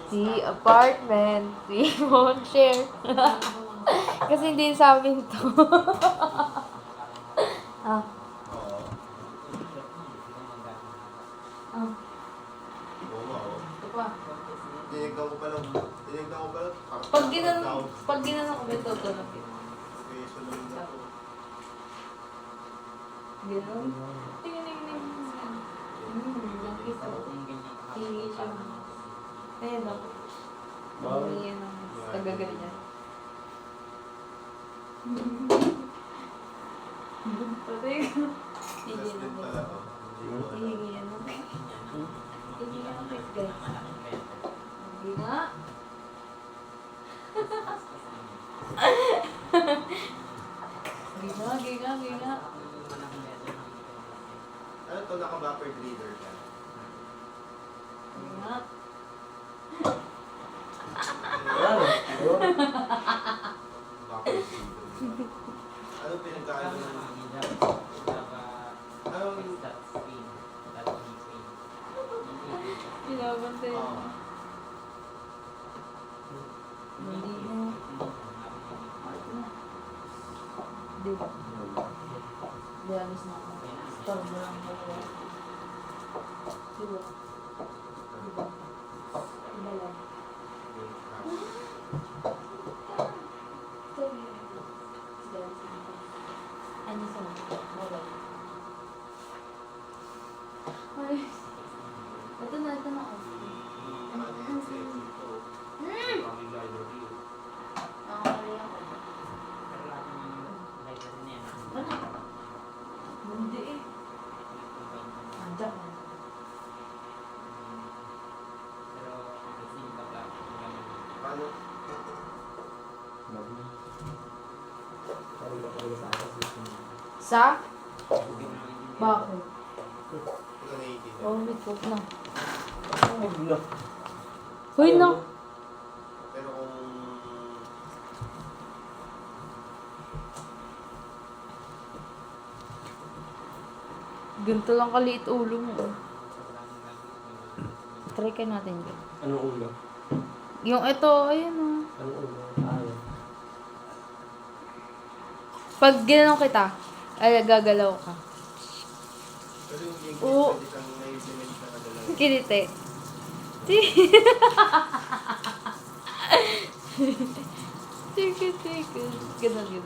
Si apartment. Si won't share. Kasi hindi sa amin to. Ah. Ah. Ito pa. Tinignan ko pa lang. Pag ginano ko, ito to lang. Gano'n? Tingnan. Laki to. Hingi siya. Ayan o. Hingi yan ang tagaganyan. Patay ko. Hingi yan ang Hingi yan ang Hingi yan ang guys. Hindi nga. Giga. Ano to, naka-buffered reader ka? Giga. Buffered reader. Ano pinagkakaano ng Pinabantay. Hindi mo. Di ba? Di alis na ako. Stop mo lang ako. Di ba? Di ba? Di ba lang? Ano sa mga? Bawal. Ay. Ito na. Hindi eh. Andiyan ka. Paano? Sa? Bakit? Ito naiintindihan. Oh, wait, wag na. Hoy, no. Pero kung... Ganito lang kaliit ulo mo. Try ka natin yun. Anong ulo? Yung ito, ayan o. Anong ulo? Ayaw. Pag ginanong kita, ay gagalaw ka. Pero yung link, Oo. pwede kang na-implement na kadalawa. Kinite. Sige. Ganun.